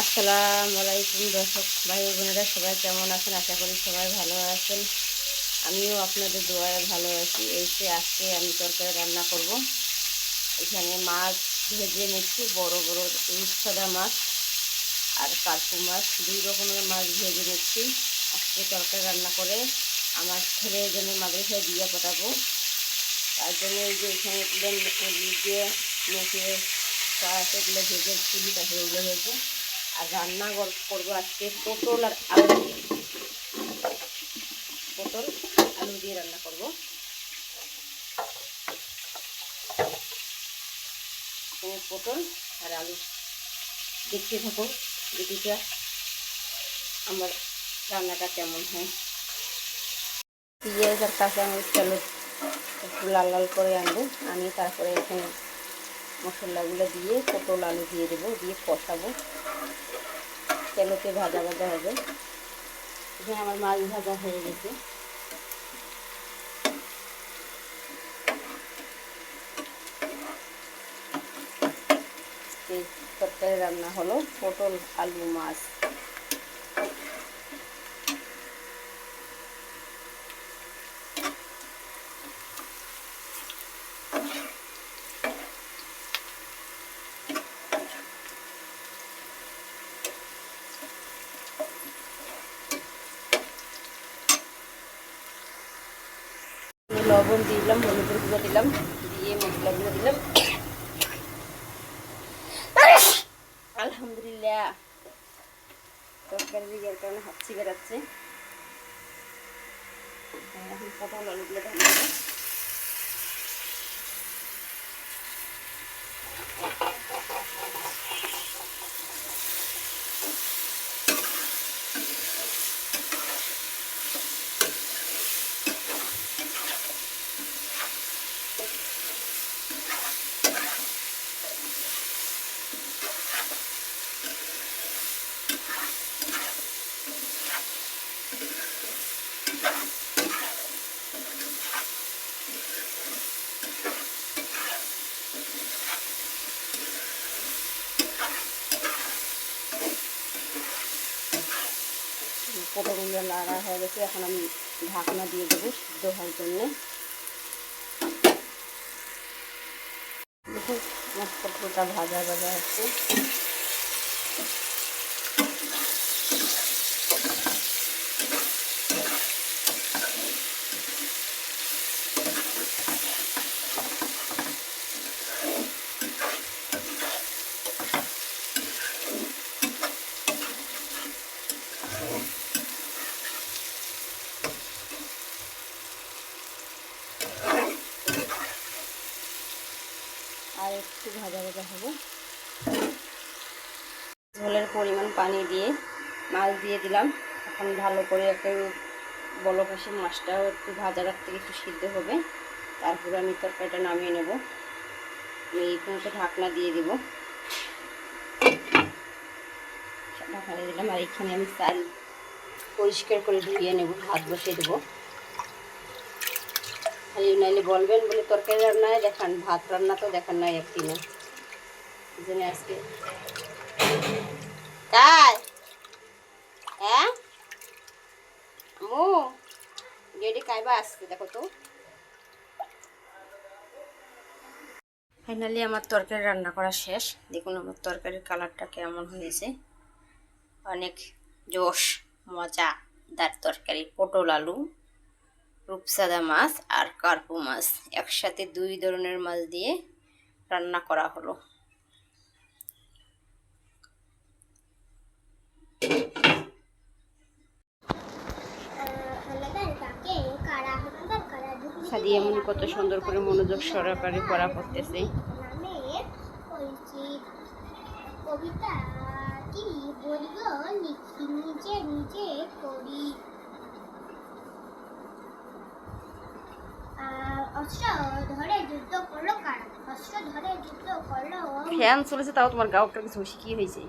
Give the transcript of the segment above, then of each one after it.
আসসালামু আলাইকুম দর্শক ভাই বোনেরা, সবাই কেমন আছেন? আশা করি সবাই ভালো আছেন। আমিও আপনাদের দোয়ায় ভালো আছি। আজকে আমি তরকারি রান্না করব। এখানে মাছ ভেজে নিচ্ছি, বড় বড় রূপসাদা মাছ আর কার্পু মাছ, দুই রকমের মাছ ভেজে নিচ্ছি। আজকে তরকারি রান্না করে আমার ছেলের জন্য মাদ্রাসায় দিয়ে পাঠাবো। তার জন্য এই যে এখানে দিয়ে মেখে এগুলো ভেজে তুলি, তারপরে ওগুলো ভেজে আর রান্না করবো আজকে পটল আর আলু দিয়ে। পটল আলু দিয়ে রান্না করব। পটল আর আলু দেখতে থাকুন, ভিডিওটা আমার রান্নাটা কেমন হয়। পেঁয়াজ আর কাঁচামরিচ চালু একটু লাল লাল করে আনবো, আমি তারপরে এখানে মশলাগুলো দিয়ে পটল আলু দিয়ে দেবো, দিয়ে কষাবো। তেলতে ভাজা ভাজা হবে। এখানে আমার মাছ ভাজা হয়ে গেছে। এই তরকারি রান্না হলো পটল আলু মাছ। লবণ দিলাম, হলুদের গুঁড়ো দিলাম, দিয়ে মশলাগুলো দিলাম। আলহামদুলিল্লাহ, তরকারি দেওয়ার কারণে হাঁচি বেরাচ্ছে। এখন পটল আলুগুলো ঢালি দেবো। পটলগুলো লাড়া হয়ে গেছে, এখন আমি ঢাকনা দিয়ে দেবো সিদ্ধ হওয়ার জন্যে। দেখুন আমার পটলটা ভাজা ভাজা হচ্ছে। আর একটু ভাজা ভাজা হবে। ঝোলের পরিমাণ পানি দিয়ে মাছ দিয়ে দিলাম। এখন ভালো করে একটু বলক এসে মাছটাও একটু ভাজা রাখতে একটু সিদ্ধ হবে। তারপরে আমি তরকারিটা নামিয়ে নেব। এই পর্যন্ত ঢাকনা দিয়ে দিব। ঢাকনা দিয়ে দিলাম। আর এখানে আমি চাল পরিষ্কার করে ধুয়ে নেব, ভাত বসিয়ে দেবো। খালি নাইলে বলবেন বলে তরকারি রান্নায় দেখান, ভাত রান্না তো দেখান নাই একদিনও। এই জন্য আজকে কাজ হ্যাঁ আমু গেডি কাইবা আসছে, দেখো তো। ফাইনালি আমার তরকারি রান্না করা শেষ। দেখুন আমার তরকারির কালারটা কেমন হয়েছে। অনেক জোশ মজাদার তরকারি। পটল আলু, রূপসাদা মাছ আর কার্পু মাছ একসাথে, দুই ধরনের মাছ দিয়ে রান্না করা হলো। সাদিয়া মনি কত সুন্দর করে মনোযোগ সহকারে পড়া করতেছে। কবিতাটি বলবো লিখি নিজে নিজে করি। অস্ত্র ধরে যুদ্ধ করলো কারা? অস্ত্র ধরে যুদ্ধ করলো। ফ্যান চলেছে, তাও তোমার গাওটা কিছু বেশি কি হয়েছে?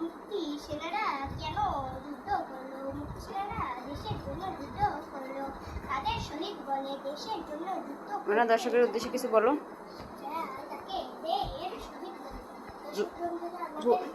মুক্তি সেনারা কেন যুদ্ধ করলো? মুক্তি সেনারা দেশের জন্য যুদ্ধ করলো। তাদের শহীদ বলে দেশের জন্য যুদ্ধ করলো। মানে দর্শকের উদ্দেশ্যে কিছু বলো। তাকে শহীদ বলে।